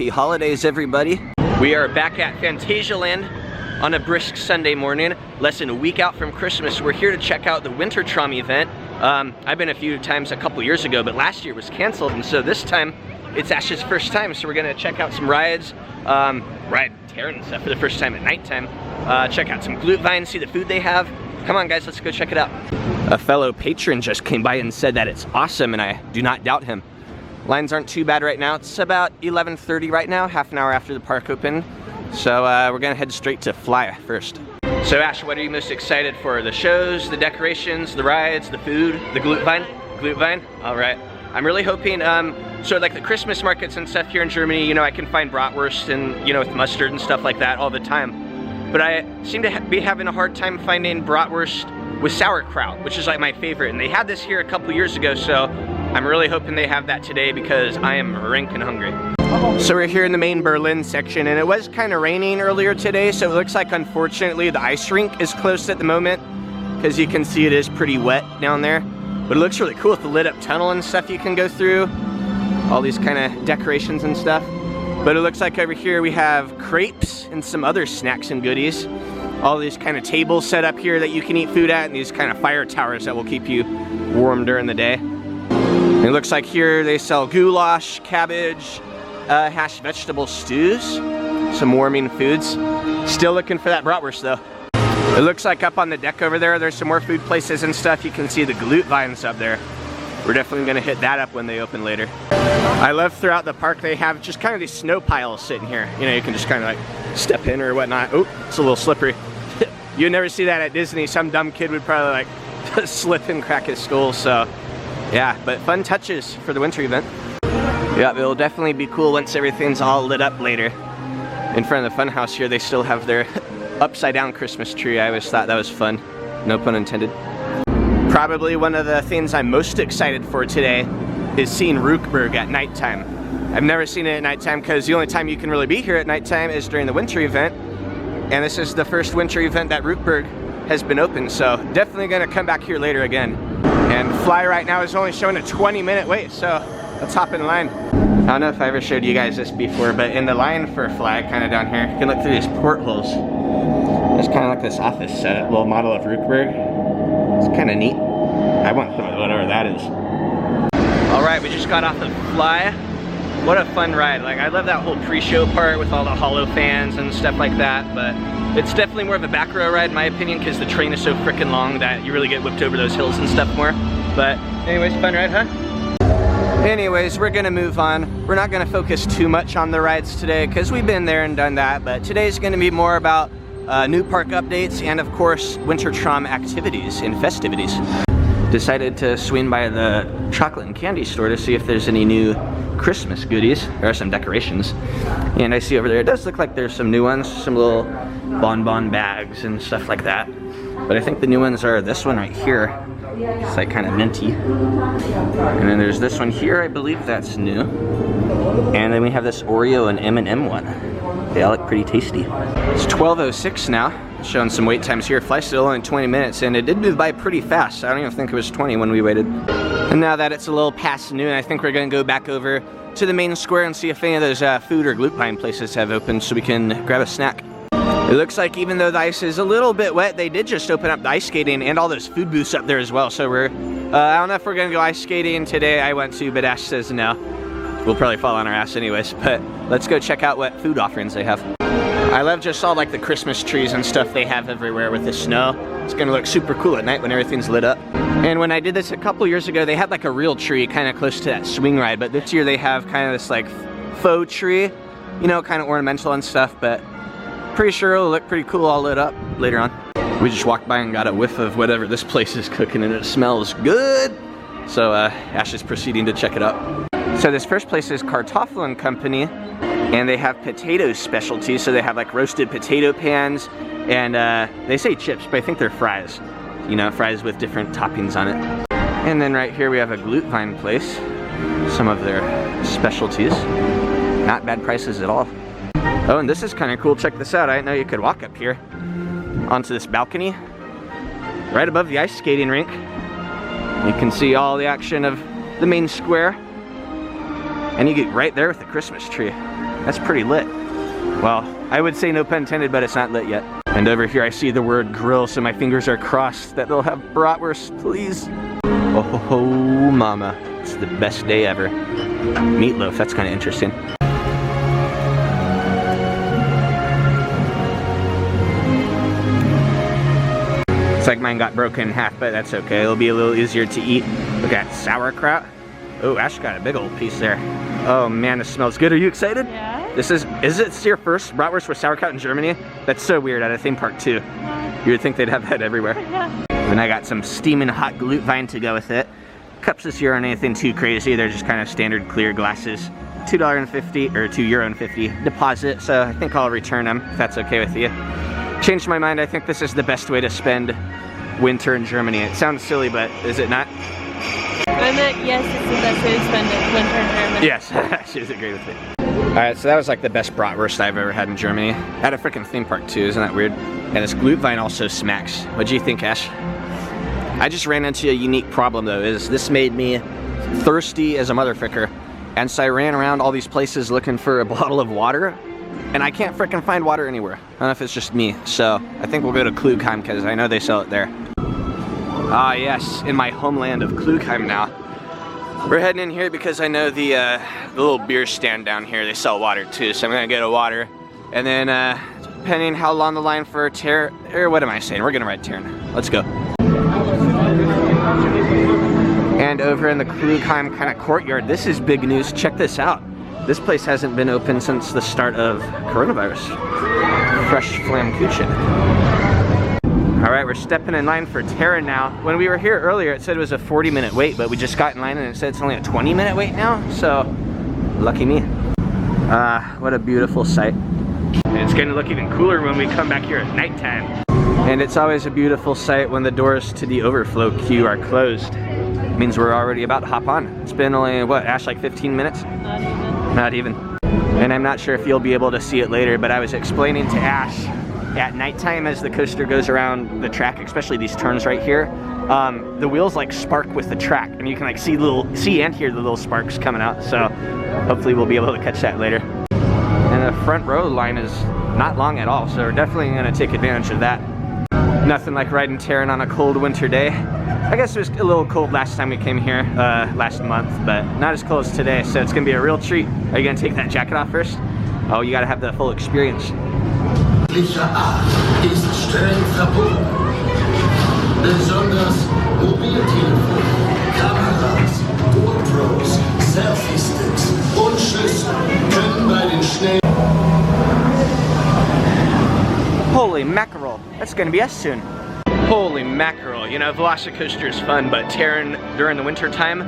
Happy holidays, everybody. We are back at Phantasialand on a brisk Sunday morning, less than a week out from Christmas. We're here to check out the Wintertraum event. I've been a few times a couple years ago, but last year was canceled, and so this time it's Ashe's first time, so we're gonna check out some rides, ride Taron and stuff for the first time at nighttime, check out some Glühwein, see the food they have. Come on guys, let's go check it out. A fellow patron just came by and said that it's awesome, and I do not doubt him. Lines aren't too bad right now. It's about 11:30 right now, half an hour after the park opened. So we're gonna head straight to F.L.Y first. So Ashe, what are you most excited for? The shows, the decorations, the rides, the food, the Glühwein? Glühwein? All right. I'm really hoping, so like the Christmas markets and stuff here in Germany, you know, I can find bratwurst and, you know, with mustard and stuff like that all the time. But I seem to be having a hard time finding bratwurst with sauerkraut, which is like my favorite. And they had this here a couple years ago, so I'm really hoping they have that today because I am rankin' hungry. So we're here in the main Berlin section, and it was kind of raining earlier today, so it looks like unfortunately the ice rink is closed at the moment, because you can see it is pretty wet down there. But it looks really cool with the lit up tunnel and stuff you can go through, all these kind of decorations and stuff. But it looks like over here we have crepes and some other snacks and goodies. All these kind of tables set up here that you can eat food at, and these kind of fire towers that will keep you warm during the day. And it looks like here they sell goulash, cabbage, hash vegetable stews, some warming foods. Still looking for that bratwurst though. It looks like up on the deck over there, there's some more food places and stuff. You can see the Glühweins up there. We're definitely gonna hit that up when they open later. I love throughout the park they have just kind of these snow piles sitting here. You know, you can just kind of like step in or whatnot. Oh, it's a little slippery. You'd never see that at Disney. Some dumb kid would probably like slip and crack his skull, so. Yeah, but fun touches for the winter event. Yeah, it'll definitely be cool once everything's all lit up later. In front of the funhouse here, they still have their upside down Christmas tree. I always thought that was fun. No pun intended. Probably one of the things I'm most excited for today is seeing Rookburg at nighttime. I've never seen it at nighttime because the only time you can really be here at nighttime is during the winter event. And this is the first winter event that Rookburg has been open, so definitely gonna come back here later again. And F.L.Y right now is only showing a 20-minute wait, so let's hop in line. I don't know if I ever showed you guys this before, but in the line for F.L.Y, kind of down here, you can look through these portholes. It's kind of like this office setup, little model of Rookburg. It's kind of neat. I want some of whatever that is. All right, we just got off of F.L.Y. What a fun ride. Like, I love that whole pre-show part with all the hollow fans and stuff like that, but it's definitely more of a back row ride in my opinion because the train is so freaking long that you really get whipped over those hills and stuff more. But anyways, fun ride, huh? Anyways, we're gonna move on. We're not gonna focus too much on the rides today because we've been there and done that, but today's gonna be more about new park updates and of course Wintertraum activities and festivities. Decided to swing by the chocolate and candy store to see if there's any new Christmas goodies. There are some decorations. And I see over there, it does look like there's some new ones, some little bonbon bags and stuff like that. But I think the new ones are this one right here. It's like kind of minty. And then there's this one here, I believe that's new. And then we have this Oreo and M&M one. They all look pretty tasty. It's 12:06 now. Showing some wait times here. F.L.Y still only 20 minutes, and it did move by pretty fast. I don't even think it was 20 when we waited. And now that it's a little past noon, I think we're gonna go back over to the main square and see if any of those food or Glühwein places have opened so we can grab a snack. It looks like even though the ice is a little bit wet, they did just open up the ice skating and all those food booths up there as well. So we're, I don't know if we're gonna go ice skating today. I went to, but Ashe says no. We'll probably fall on our ass anyways, but let's go check out what food offerings they have. I love just all like the Christmas trees and stuff they have everywhere with the snow. It's gonna look super cool at night when everything's lit up. And when I did this a couple years ago, they had like a real tree kind of close to that swing ride, but this year they have kind of this like faux tree, you know, kind of ornamental and stuff, but pretty sure it'll look pretty cool all lit up later on. We just walked by and got a whiff of whatever this place is cooking and it smells good. So Ashe is proceeding to check it out. So this first place is Kartoffeln Company, and they have potato specialties. So they have like roasted potato pans, and they say chips, but I think they're fries. You know, fries with different toppings on it. And then right here we have a Glühwein place. Some of their specialties. Not bad prices at all. Oh, and this is kind of cool. Check this out. I didn't know you could walk up here onto this balcony right above the ice skating rink. You can see all the action of the main square, and you get right there with the Christmas tree. That's pretty lit. Well, I would say no pun intended, but it's not lit yet. And over here I see the word grill, so my fingers are crossed that they'll have bratwurst, please. Oh ho ho, mama. It's the best day ever. Meatloaf, that's kind of interesting. It's like mine got broken in half, but that's okay. It'll be a little easier to eat. Look at sauerkraut. Oh, Ashe got a big old piece there. Oh man, this smells good. Are you excited? Yeah. Is it your first bratwurst with sauerkraut in Germany? That's so weird, at a theme park too. You would think they'd have that everywhere. Yeah. And I got some steaming hot Glühwein to go with it. Cups this year aren't anything too crazy. They're just kind of standard clear glasses. $2.50 or €2.50 deposit, so I think I'll return them if that's okay with you. Changed my mind. I think this is the best way to spend winter in Germany. It sounds silly, but is it not? I meant yes, it's the best way to spend it, winter in Germany. Yes, she was agree with me. Alright, so that was like the best bratwurst I've ever had in Germany. At a freaking theme park too, isn't that weird? And this Glühwein also smacks. What do you think, Ashe? I just ran into a unique problem though, is this made me thirsty as a motherfricker. And so I ran around all these places looking for a bottle of water, and I can't freaking find water anywhere. I don't know if it's just me, so I think we'll go to Klugheim because I know they sell it there. Ah yes, in my homeland of Klugheim now. We're heading in here because I know the little beer stand down here, they sell water too, so I'm gonna get a water. And then depending how long the line for Taron, or what am I saying? We're gonna ride Taron. Let's go. And over in the Klugheim kind of courtyard, this is big news. Check this out. This place hasn't been open since the start of coronavirus. Fresh Flammkuchen. Alright, we're stepping in line for Taron now. When we were here earlier, it said it was a 40-minute wait, but we just got in line and it said it's only a 20-minute wait now, so lucky me. What a beautiful sight. And it's gonna look even cooler when we come back here at nighttime. And it's always a beautiful sight when the doors to the overflow queue are closed. It means we're already about to hop on. It's been only, what, Ashe, like 15 minutes? Not even. Not even. And I'm not sure if you'll be able to see it later, but I was explaining to Ashe, at nighttime as the coaster goes around the track, especially these turns right here, the wheels like spark with the track, and you can like see and hear the little sparks coming out, so hopefully we'll be able to catch that later. And the front row line is not long at all, so we're definitely going to take advantage of that. Nothing like riding Taron on a cold winter day. I guess it was a little cold last time we came here, last month, but not as cold as today, so it's going to be a real treat. Are you going to take that jacket off first? Oh, you got to have the full experience. Art ist streng verboten. Besonders Mobiltelefon, Kameras, GoPros, Selfie-Sticks und Schüssel können bei den schnellen... Holy mackerel, that's gonna be us soon. Holy mackerel, you know, Velocicoaster is fun, but Taron during the winter time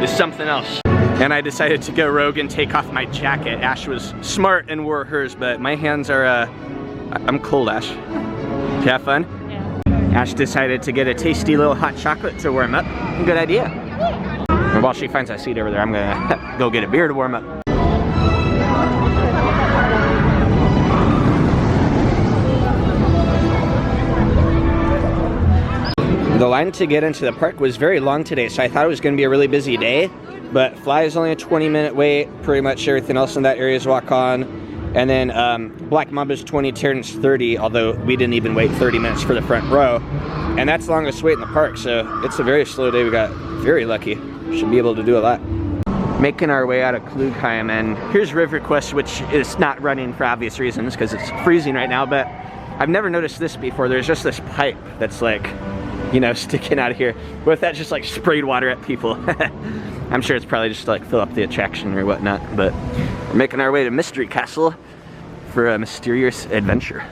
is something else. And I decided to go rogue and take off my jacket. Ashe was smart and wore hers, but my hands are, I'm cold, Ashe. Did you have fun? Yeah. Ashe decided to get a tasty little hot chocolate to warm up. Good idea. And while she finds that seat over there, I'm gonna go get a beer to warm up. The line to get into the park was very long today, so I thought it was gonna be a really busy day, but F.L.Y is only a 20-minute wait. Pretty much everything else in that area is walk on. And then Black Mamba's 20, Taron's 30, although we didn't even wait 30 minutes for the front row. And that's the longest wait in the park, so it's a very slow day. We got very lucky. Should be able to do a lot. Making our way out of Klugheim, and here's River Quest, which is not running for obvious reasons because it's freezing right now, but I've never noticed this before. There's just this pipe that's like, you know, sticking out of here. What if that just like sprayed water at people? I'm sure it's probably just to like fill up the attraction or whatnot, but we're making our way to Mystery Castle for a mysterious adventure.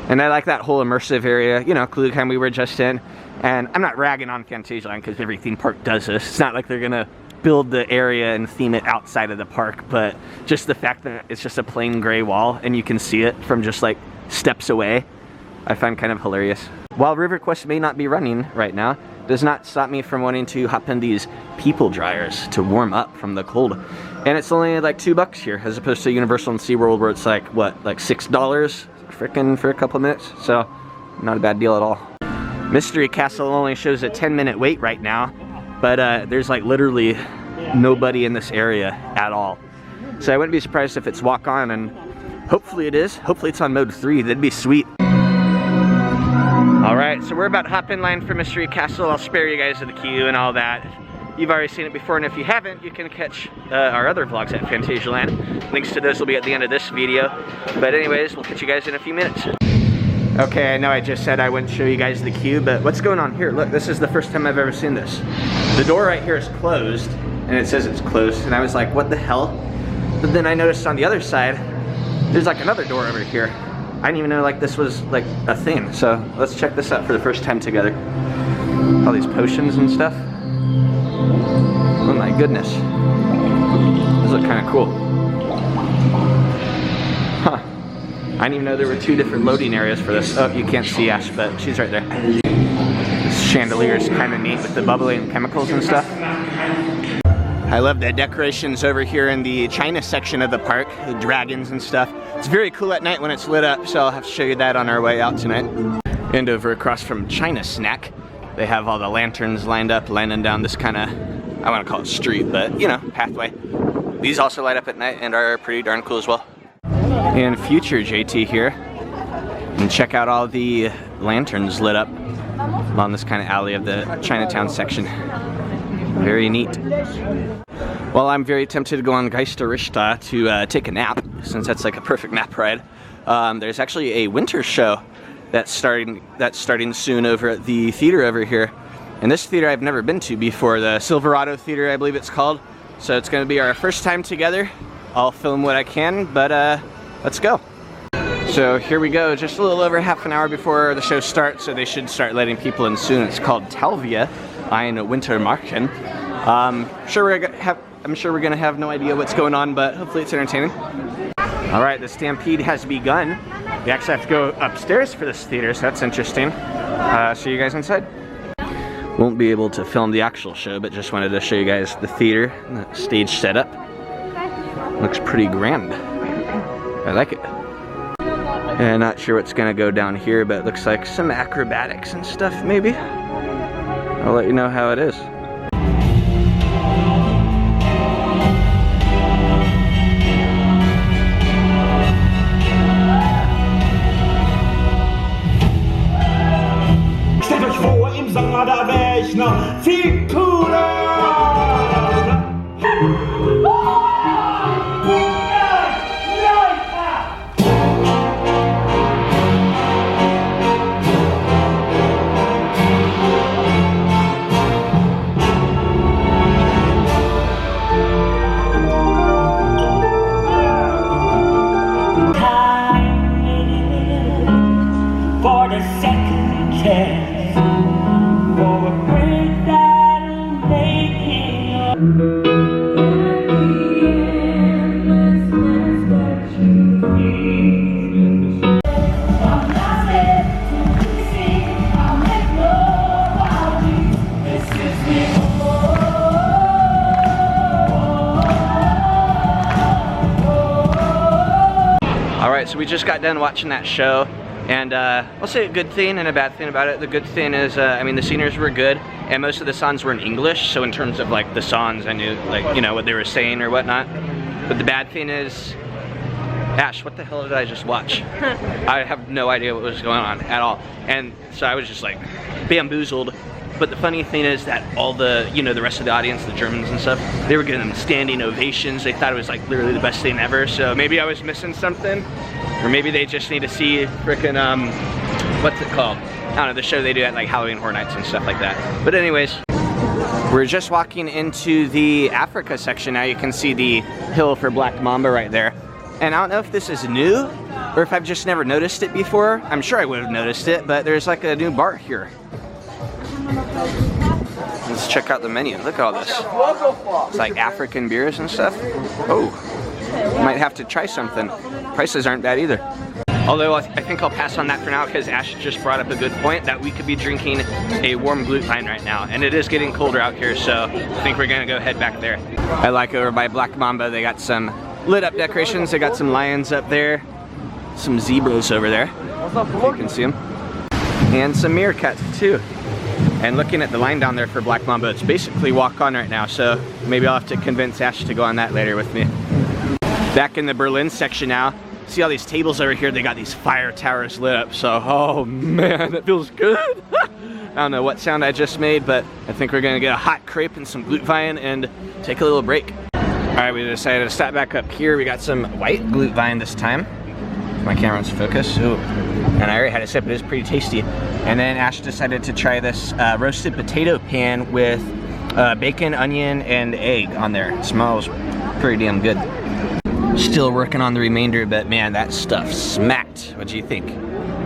And I like that whole immersive area, you know, Klugheim we were just in. And I'm not ragging on Phantasialand because every theme park does this. It's not like they're gonna build the area and theme it outside of the park, but just the fact that it's just a plain gray wall and you can see it from just like steps away, I find kind of hilarious. While River Quest may not be running right now, does not stop me from wanting to hop in these people dryers to warm up from the cold. And it's only like $2 here, as opposed to Universal and SeaWorld where it's like, what, like $6 frickin' for a couple minutes? So, not a bad deal at all. Mystery Castle only shows a 10-minute wait right now, but there's like literally nobody in this area at all. So I wouldn't be surprised if it's walk on, and hopefully it is. Hopefully it's on mode 3, that'd be sweet. All right, so we're about to hop in line for Mystery Castle. I'll spare you guys of the queue and all that. You've already seen it before, and if you haven't, you can catch our other vlogs at Phantasialand. Links to those will be at the end of this video. But anyways, we'll catch you guys in a few minutes. Okay, I know I just said I wouldn't show you guys the queue, but what's going on here? Look, this is the first time I've ever seen this. The door right here is closed, and it says it's closed, and I was like, what the hell? But then I noticed on the other side, there's like another door over here. I didn't even know like this was like a thing. So let's check this out for the first time together. All these potions and stuff. Oh my goodness. Those look kind of cool. Huh. I didn't even know there were 2 different loading areas for this. Oh, you can't see Ashe, but she's right there. This chandelier is kind of neat with the bubbling chemicals and stuff. I love the decorations over here in the China section of the park, the dragons and stuff. It's very cool at night when it's lit up, so I'll have to show you that on our way out tonight. And over across from China Snack, they have all the lanterns lined up, lining down this kind of, I want to call it street, but you know, pathway. These also light up at night and are pretty darn cool as well. And future JT here, and check out all the lanterns lit up along this kind of alley of the Chinatown section. Very neat. Well, I'm very tempted to go on Geisterrichter to take a nap, since that's like a perfect nap ride. There's actually a winter show that's starting soon over at the theater over here. And this theater I've never been to before, the Silverado Theater, I believe it's called. So it's gonna be our first time together. I'll film what I can, but let's go. So here we go, just a little over half an hour before the show starts, so they should start letting people in soon. It's called Talvia ein Wintermarken. I'm sure we're gonna have no idea what's going on, but hopefully it's entertaining. All right, the stampede has begun. We actually have to go upstairs for this theater, so that's interesting. See you guys inside. Won't be able to film the actual show, but just wanted to show you guys the theater, the stage setup. Looks pretty grand. I like it. And not sure what's gonna go down here, but it looks like some acrobatics and stuff, maybe. I'll let you know how it is. Stellt euch vor, im Sommer da wär ich noch viel cooler. For the second chance, for a great battle making. Alright, so we just got done watching that show. And I'll say a good thing and a bad thing about it. The good thing is, I mean, the singers were good, and most of the songs were in English, so in terms of like the songs, I knew like, you know, what they were saying or whatnot. But the bad thing is, Ashe, what the hell did I just watch? I have no idea what was going on at all. And so I was just like bamboozled. But the funny thing is that all the, you know, the rest of the audience, the Germans and stuff, they were getting standing ovations. They thought it was like literally the best thing ever. So maybe I was missing something. Or maybe they just need to see frickin', what's it called? I don't know, the show they do at like Halloween Horror Nights and stuff like that. But anyways, we're just walking into the Africa section now. You can see the hill for Black Mamba right there. And I don't know if this is new or if I've just never noticed it before. I'm sure I would have noticed it, but there's like a new bar here. Let's check out the menu. Look at all this. It's like African beers and stuff. Oh, might have to try something. Prices aren't bad either. Although I think I'll pass on that for now because Ashe just brought up a good point that we could be drinking a warm Glühwein right now. And it is getting colder out here, so I think we're gonna go head back there. I like over by Black Mamba, they got some lit up decorations. They got some lions up there, some zebras over there, if you can see them, and some meerkats too. And looking at the line down there for Black Mamba, it's basically walk on right now, so maybe I'll have to convince Ashe to go on that later with me. Back in the Berlin section now. See all these tables over here, they got these fire towers lit up, so oh man, that feels good. I don't know what sound I just made, but I think we're gonna get a hot crepe and some Glühwein and take a little break. All right, we decided to stop back up here. We got some white Glühwein this time. My camera's focused. Ooh. And I already had a sip, it is pretty tasty. And then Ashe decided to try this roasted potato pan with bacon, onion, and egg on there. It smells pretty damn good. Still working on the remainder, but man, that stuff smacked. What do you think?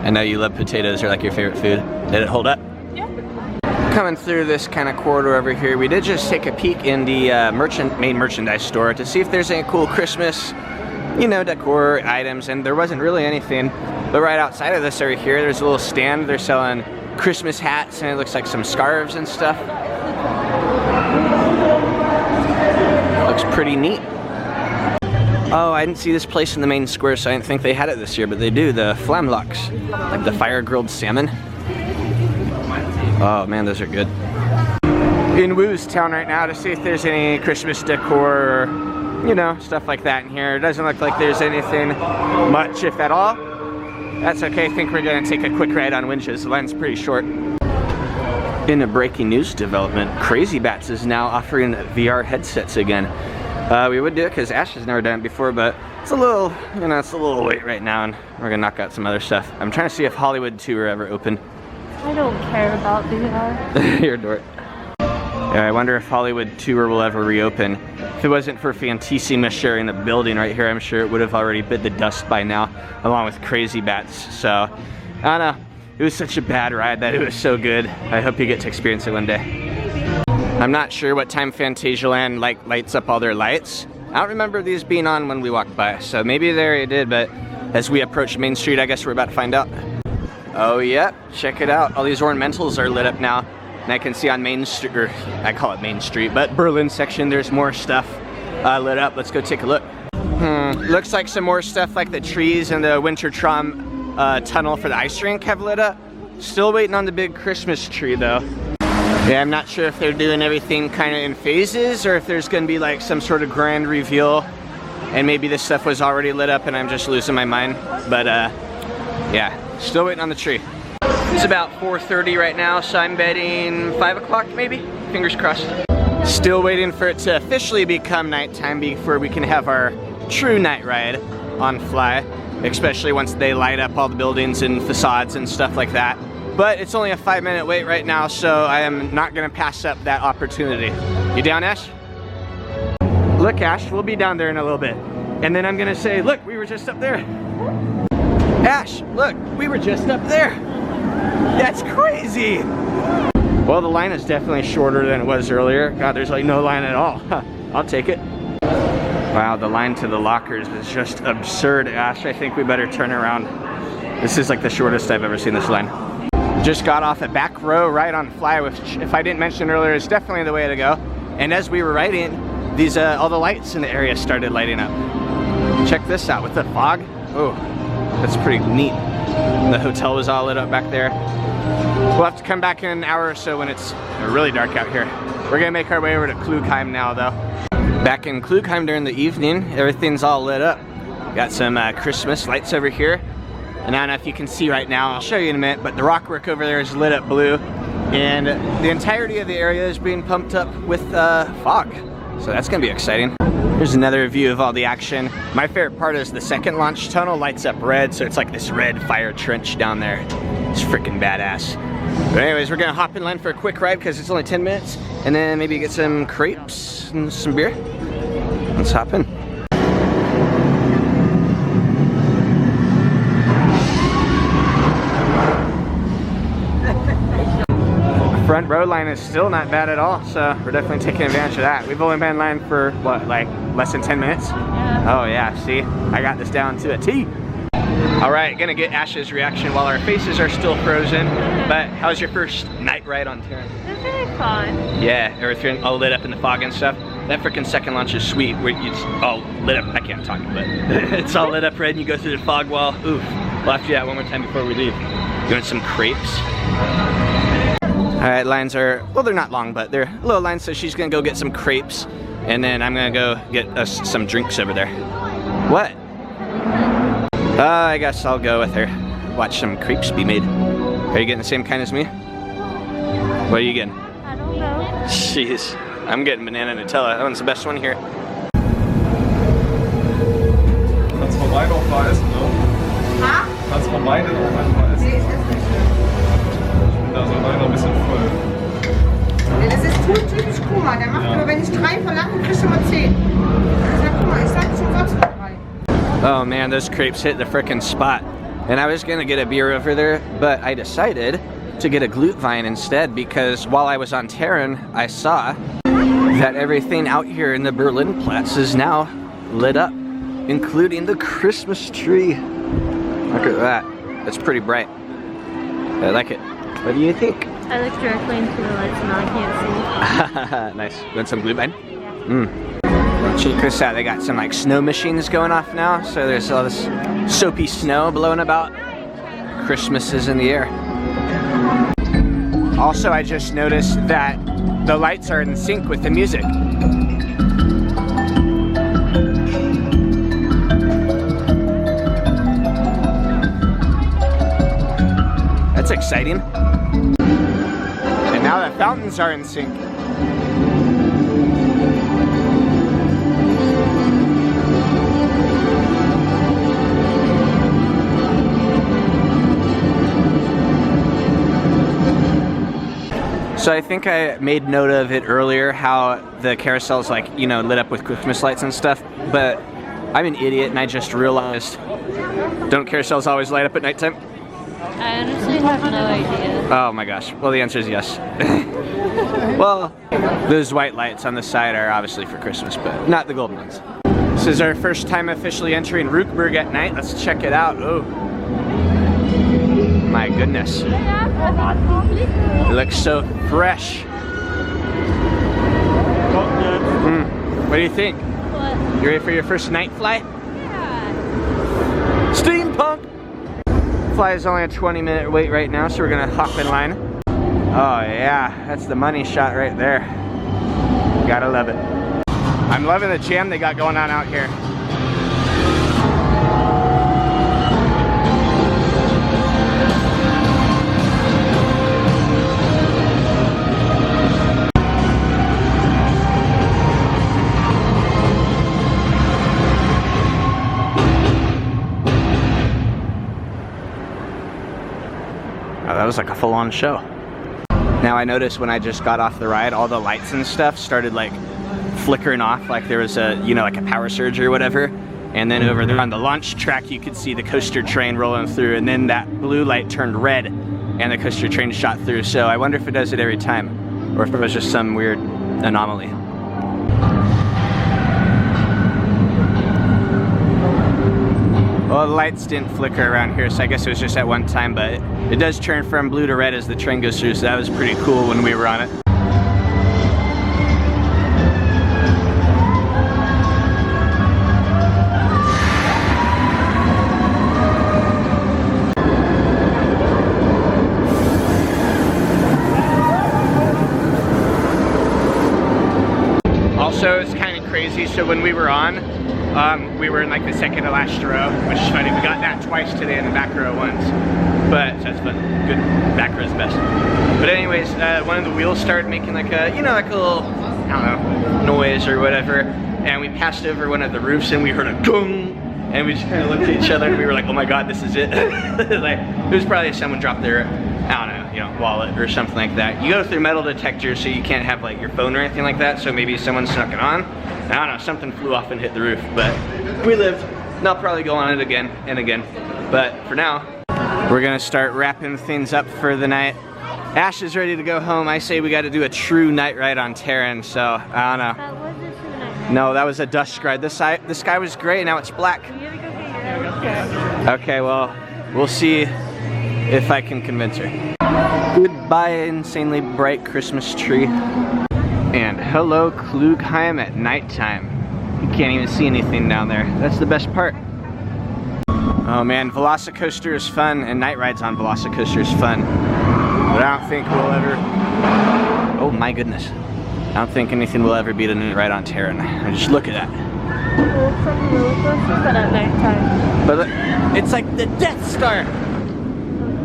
I know you love potatoes, they're like your favorite food. Did it hold up? Yeah. Coming through this kind of corridor over here, we did just take a peek in the main merchandise store to see if there's any cool Christmas, you know, decor items, and there wasn't really anything. But right outside of this over here, there's a little stand. They're selling Christmas hats, and it looks like some scarves and stuff. Looks pretty neat. Oh, I didn't see this place in the main square, so I didn't think they had it this year, but they do. The flamlocks, like the fire-grilled salmon. Oh man, those are good. In Wu's town right now to see if there's any Christmas decor or, you know, stuff like that in here. It doesn't look like there's anything much, if at all. That's okay, I think we're gonna take a quick ride on winches. The line's pretty short. In a breaking news development, Crazy Bats is now offering VR headsets again. We would do it because Ashe has never done it before, but it's a little, you know, it's a little late right now, and we're gonna knock out some other stuff. I'm trying to see if Hollywood 2 are ever open. I don't care about VR. You're a dork. Yeah, I wonder if Hollywood Tour will ever reopen. If it wasn't for Phantasialand sharing the building right here, I'm sure it would have already bit the dust by now, along with Crazy Bats. So, I don't know. It was such a bad ride that it was so good. I hope you get to experience it one day. I'm not sure what time Phantasialand lights up all their lights. I don't remember these being on when we walked by, so maybe they already did, but as we approach Main Street, I guess we're about to find out. Oh yeah, check it out. All these ornamentals are lit up now. And I can see on Main Street, or I call it Main Street, but Berlin section, there's more stuff lit up. Let's go take a look. Looks like some more stuff like the trees and the Wintertraum tunnel for the ice rink have lit up. Still waiting on the big Christmas tree though. Yeah, I'm not sure if they're doing everything kind of in phases or if there's gonna be like some sort of grand reveal and maybe this stuff was already lit up and I'm just losing my mind. But yeah, still waiting on the tree. It's about 4:30 right now, so I'm betting 5 o'clock maybe, fingers crossed. Still waiting for it to officially become nighttime before we can have our true night ride on F.L.Y, especially once they light up all the buildings and facades and stuff like that. But it's only a 5-minute wait right now, so I am not gonna pass up that opportunity. You down, Ashe? Look, Ashe, we'll be down there in a little bit. And then I'm gonna say, look, we were just up there. Ashe, look, we were just up there. That's crazy. Well, the line is definitely shorter than it was earlier. God, there's like no line at all. I'll take it. Wow, the line to the lockers is just absurd, Ashe. I think we better turn around. This is like the shortest I've ever seen this line. Just got off a back row ride on F.L.Y, which if I didn't mention earlier is definitely the way to go. And as we were riding, these all the lights in the area started lighting up. Check this out with the fog. Oh, that's pretty neat. And the hotel was all lit up back there. We'll have to come back in an hour or so when it's really dark out here. We're gonna make our way over to Glühwein now though. Back in Glühwein during the evening, everything's all lit up. Got some Christmas lights over here. And I don't know if you can see right now, I'll show you in a minute, but the rockwork over there is lit up blue. And the entirety of the area is being pumped up with fog. So that's gonna be exciting. Here's another view of all the action. My favorite part is the second launch tunnel lights up red, so it's like this red fire trench down there. It's freaking badass. But anyways, we're gonna hop in line for a quick ride because it's only 10 minutes, and then maybe get some crepes and some beer. Let's hop in. Front row line is still not bad at all, so we're definitely taking advantage of that. We've only been in line for, what, like less than 10 minutes? Yeah. Oh yeah, see? I got this down to a T. All right, gonna get Ashe's reaction while our faces are still frozen. But how was your first night ride on Taron? It's really fun. Yeah, everything all lit up in the fog and stuff. That freaking second launch is sweet, where it's all lit up. I can't talk, but it's all lit up red and you go through the fog wall. Oof, we'll have to do that one more time before we leave. You want some crepes? All right, lines are, well, they're not long, but they're little lines, so she's gonna go get some crepes, and then I'm gonna go get us some drinks over there. What? I guess I'll go with her. Watch some crepes be made. Are you getting the same kind as me? What are you getting? I don't know. Jeez. I'm getting banana Nutella. That one's the best one here. Kannst von beiden auch beißen, ne? Ha? Kannst von beiden auch einen beißen. Nee, ich esse nicht. Ich bin da so leider ein bisschen voll. Nee, das ist typisch Kuma. Der macht nur, wenn ich 3 verlange, kriegst du mal 10. Ich sag, guck mal, ich sag schon trotzdem 3. Oh man, those crepes hit the frickin' spot. And I was gonna get a beer over there, but I decided to get a Glühwein instead because while I was on Taron, I saw that everything out here in the Berlin Platz is now lit up, including the Christmas tree. Look at that. That's pretty bright. I like it. What do you think? I look directly into the lights and I can't see. Nice. You want some Glühwein? Check this out. They got some like snow machines going off now, so there's all this soapy snow blowing about. Christmas is in the air. Also, I just noticed that the lights are in sync with the music. That's exciting. And now the fountains are in sync. So I think I made note of it earlier how the carousel's like, you know, lit up with Christmas lights and stuff, but I'm an idiot and I just realized, don't carousels always light up at nighttime? I honestly have no idea. Oh my gosh. Well, the answer is yes. Well, those white lights on the side are obviously for Christmas, but not the golden ones. This is our first time officially entering Rookburg at night. Let's check it out. Oh. My goodness. It looks so fresh. What do you think? What? You ready for your first night fly? Yeah. Steampunk! Fly is only a 20-minute wait right now, so we're gonna hop in line. Oh yeah, that's the money shot right there. Gotta love it. I'm loving the jam they got going on out here. Oh, that was like a full-on show. Now I noticed when I just got off the ride, all the lights and stuff started like flickering off, like there was a, you know, like a power surge or whatever. And then over there on the launch track, you could see the coaster train rolling through, and then that blue light turned red and the coaster train shot through. So I wonder if it does it every time, or if it was just some weird anomaly. Well, the lights didn't flicker around here, so I guess it was just at one time, but it does turn from blue to red as the train goes through, so that was pretty cool when we were on it. Also, it's kind of crazy, so when we were on, we were in like the second to last row, which is funny. We got that twice today in the back row once, but that's fun. Good, back row's best. But anyways, one of the wheels started making like a, you know, like a little, I don't know, noise or whatever, and we passed over one of the roofs and we heard a gung, and we just kind of looked at each other and we were like, oh my god, this is it. Like, it was probably someone dropped their, I don't know, you know, wallet or something like that. You go through metal detectors, so you can't have like your phone or anything like that, so maybe someone snuck it on. I don't know, something flew off and hit the roof, but we lived. And I'll probably go on it again and again. But for now, we're gonna start wrapping things up for the night. Ashe is ready to go home. I say we gotta do a true night ride on Taron, so I don't know. That wasn't a night ride. No, that was a dusk ride. The sky was gray, now it's black. You gotta go get your hair. Okay, well, we'll see if I can convince her. Goodbye, insanely bright Christmas tree. And hello, Klugheim at nighttime. You can't even see anything down there. That's the best part. Oh man, Velocicoaster is fun, and night rides on Velocicoaster is fun. But I don't think we'll ever... Oh my goodness. I don't think anything will ever beat a night ride on Taron. Just look at that. Some roller coasters that the Death Star.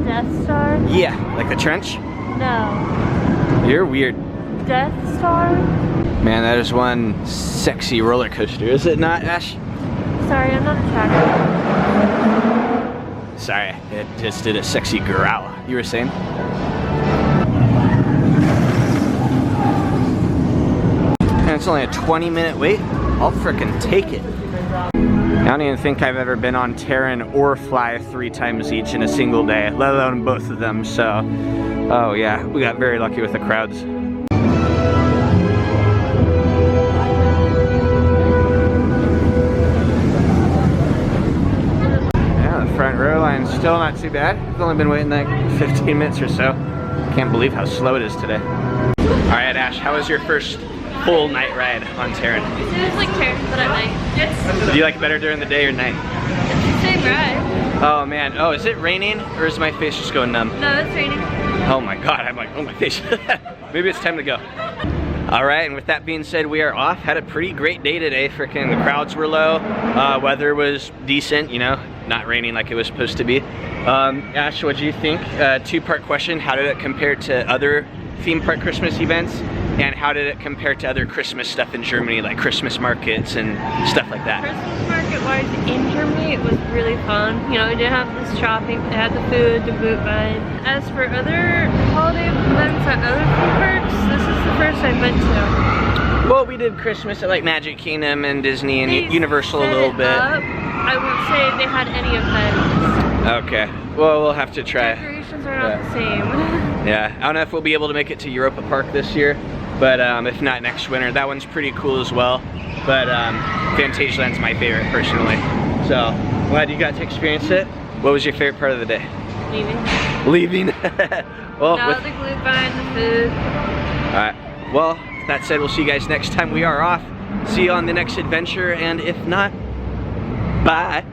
Death Star? Yeah, like the trench? No. You're weird. Death Star? Man, that is one sexy roller coaster, is it not, Ash? Sorry, I'm not a tracker. Sorry, it just did a sexy growl. You were saying? And it's only a 20-minute wait. I'll frickin' take it. I don't even think I've ever been on Taron or F.L.Y 3 times each in a single day, let alone both of them, so... Oh yeah, we got very lucky with the crowds. Yeah, the front row line's still not too bad. I've only been waiting like 15 minutes or so. Can't believe how slow it is today. Alright Ash, how was your first full night ride on Taron? It was like Taron, but at night. Yes. Do you like it better during the day or night? It's the same ride. Oh man, oh, is it raining or is my face just going numb? No, it's raining. Oh my god, I'm like, oh my face. Maybe it's time to go. Alright, and with that being said, we are off. Had a pretty great day today. Freaking the crowds were low. Weather was decent, you know, not raining like it was supposed to be. Ash, what do you think? Two-part question. How did it compare to other theme park Christmas events? And how did it compare to other Christmas stuff in Germany, like Christmas markets and stuff like that? Christmas market-wise in Germany, it was really fun. You know, we did have this shopping, they had the food, the Glühwein. As for other holiday events at other theme parks, this is the first I've been to. Well, we did Christmas at like Magic Kingdom and Disney and Universal a little bit. I won't say they had any events. Okay, well, we'll have to try. Decorations are not the same. Yeah, I don't know if we'll be able to make it to Europa Park this year, but if not next winter. That one's pretty cool as well, but Phantasialand's my favorite personally. So, glad you got to experience it. What was your favorite part of the day? Leaving. Leaving? Well, No, the Glühwein, the food. Alright, well, that said, we'll see you guys next time we are off. See you on the next adventure, and if not, bye.